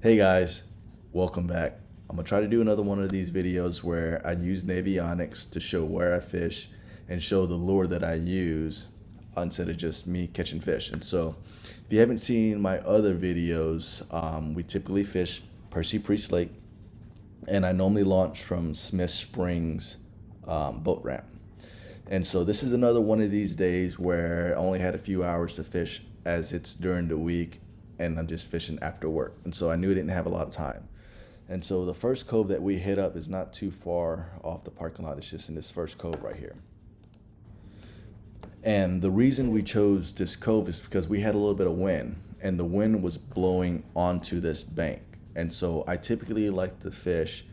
Hey guys, welcome back. I'm gonna try to do another one of these videos where I use Navionics to show where I fish and show the lure that I use instead of just me catching fish. And so, if you haven't seen my other videos, we typically fish Percy Lake, and I normally launch from Smith Springs boat ramp. And so this is another one of these days where I only had a few hours to fish as it's during the week and I'm just fishing after work. And so I knew I didn't have a lot of time. And so the first cove that we hit up is not too far off the parking lot. It's just in this first cove right here. And the reason we chose this cove is because we had a little bit of wind and the wind was blowing onto this bank. And so I typically like to fish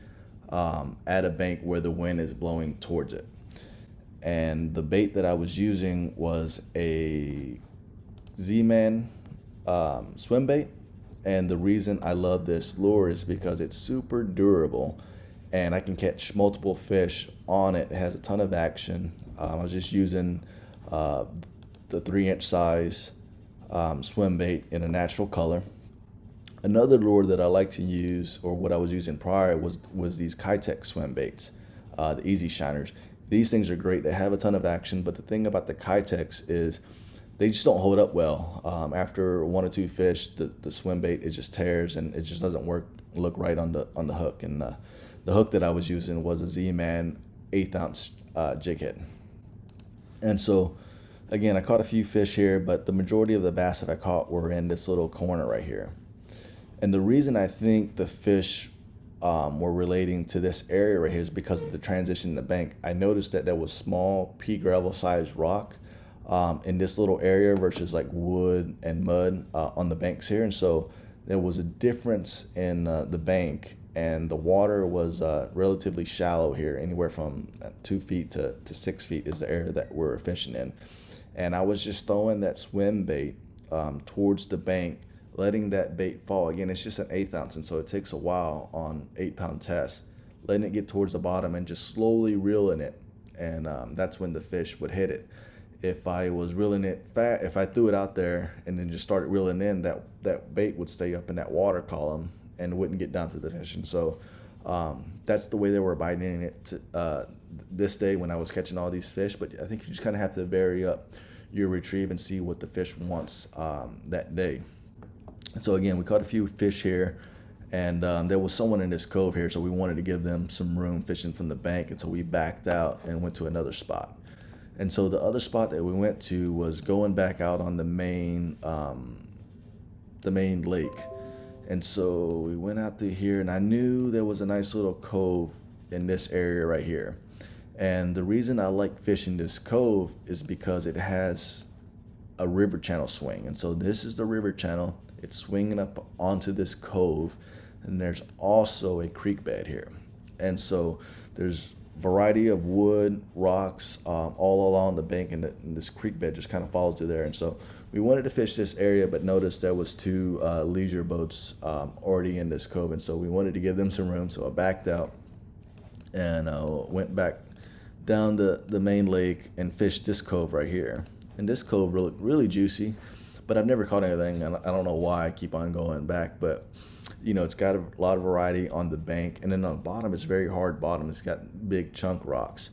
at a bank where the wind is blowing towards it. And the bait that I was using was a Z-Man swim bait. And the reason I love this lure is because it's super durable and I can catch multiple fish on it. It has a ton of action. I was just using the 3-inch size swim bait in a natural color. Another lure that I like to use, or what I was using prior, was these Kitech swim baits, the Easy Shiners. These things are great. They have a ton of action, but the thing about the Kitechs is they just don't hold up well. After one or two fish, the swim bait, it just tears and it just doesn't look right on the hook. And the hook that I was using was a Z-Man 1/8 ounce jig head. And so again, I caught a few fish here, but the majority of the bass that I caught were in this little corner right here. And the reason I think the fish were relating to this area right here is because of the transition in the bank. I noticed that there was small pea gravel sized rock in this little area versus like wood and mud on the banks here. And so there was a difference in the bank, and the water was relatively shallow here, anywhere from 2 feet to 6 feet is the area that we're fishing in. And I was just throwing that swim bait towards the bank, letting that bait fall. Again, it's just an 1/8 ounce, and so it takes a while on 8-pound tests, letting it get towards the bottom and just slowly reeling it. And that's when the fish would hit it. If I was reeling it fat, if I threw it out there and then just started reeling in, that bait would stay up in that water column and wouldn't get down to the fish. And so that's the way they were biting it this day when I was catching all these fish. But I think you just kind of have to vary up your retrieve and see what the fish wants that day. And so again, we caught a few fish here, and there was someone in this cove here, so we wanted to give them some room fishing from the bank, and so we backed out and went to another spot. And so the other spot that we went to was going back out on the main lake. And so we went out through here, and I knew there was a nice little cove in this area right here. And the reason I like fishing this cove is because it has a river channel swing. And so this is the river channel. It's swinging up onto this cove, and there's also a creek bed here. And so there's variety of wood, rocks all along the bank, and this creek bed just kind of follows through there. And so we wanted to fish this area, but noticed there was two leisure boats already in this cove, and so we wanted to give them some room. So I backed out and went back down the main lake and fished this cove right here. And this cove really juicy, but I've never caught anything. I don't know why I keep on going back, but you know, it's got a lot of variety on the bank, and then on the bottom it's very hard bottom. It's got big chunk rocks.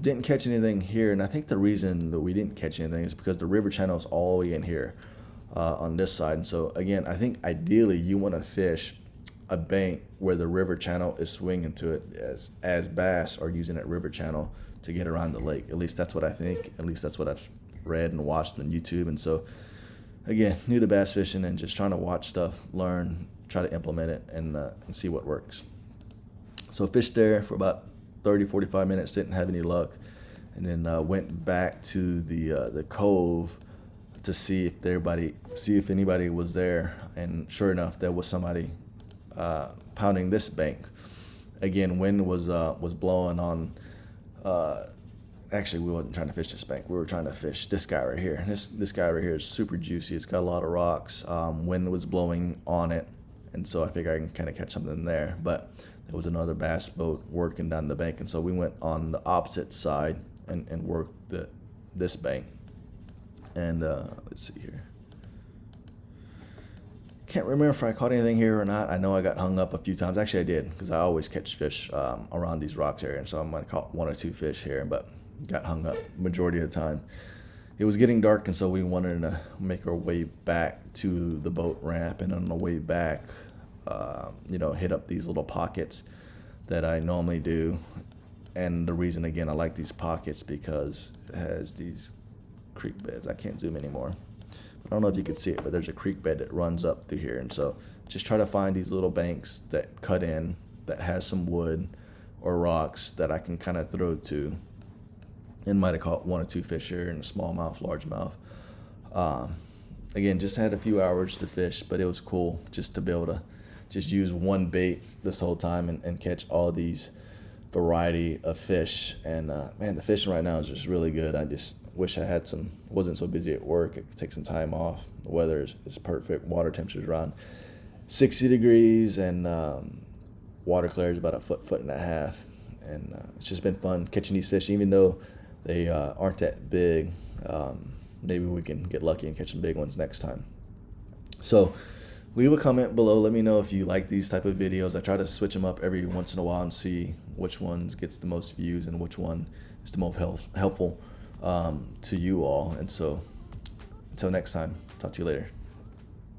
Didn't catch anything here, and I think the reason that we didn't catch anything is because the river channel is all the way in here on this side. And so again, I think ideally you want to fish a bank where the river channel is swinging to it, as bass are using that river channel to get around the lake. At least that's what I think. At least that's what I've read and watched on YouTube. And so again, new to bass fishing and just trying to watch stuff, learn, try to implement it, and see what works. So fished there for about 30-45 minutes, didn't have any luck, and then went back to the cove to see if anybody was there. And sure enough, there was somebody pounding this bank. Again, wind was blowing on. Actually, we wasn't trying to fish this bank. We were trying to fish this guy right here. This guy right here is super juicy. It's got a lot of rocks. Wind was blowing on it, and so I figured I can kind of catch something there. But there was another bass boat working down the bank, and so we went on the opposite side and worked this bank. And let's see here. can't remember if I caught anything here or not. I know I got hung up a few times. Actually, I did, because I always catch fish around these rocks area, and so I'm gonna caught 1 or 2 fish here, but got hung up majority of the time. It was getting dark, and so we wanted to make our way back to the boat ramp, and on the way back, hit up these little pockets that I normally do. And the reason, again, I like these pockets because it has these creek beds. I can't zoom anymore. I don't know if you can see it, but there's a creek bed that runs up through here. And so just try to find these little banks that cut in, that has some wood or rocks that I can kind of throw to. And might have caught 1 or 2 fish here in a smallmouth, largemouth. Again, just had a few hours to fish, but it was cool just to be able to just use one bait this whole time and catch all these variety of fish. And man, the fishing right now is just really good. I just wish I had wasn't so busy at work. I could take some time off. The weather is perfect. Water temperature's around 60 degrees, and water clarity is about a foot and a half. And it's just been fun catching these fish, even though they aren't that big. Maybe we can get lucky and catch some big ones next time. So leave a comment below. Let me know if you like these type of videos. I try to switch them up every once in a while and see which ones gets the most views and which one is the most helpful to you all. And so until next time, talk to you later.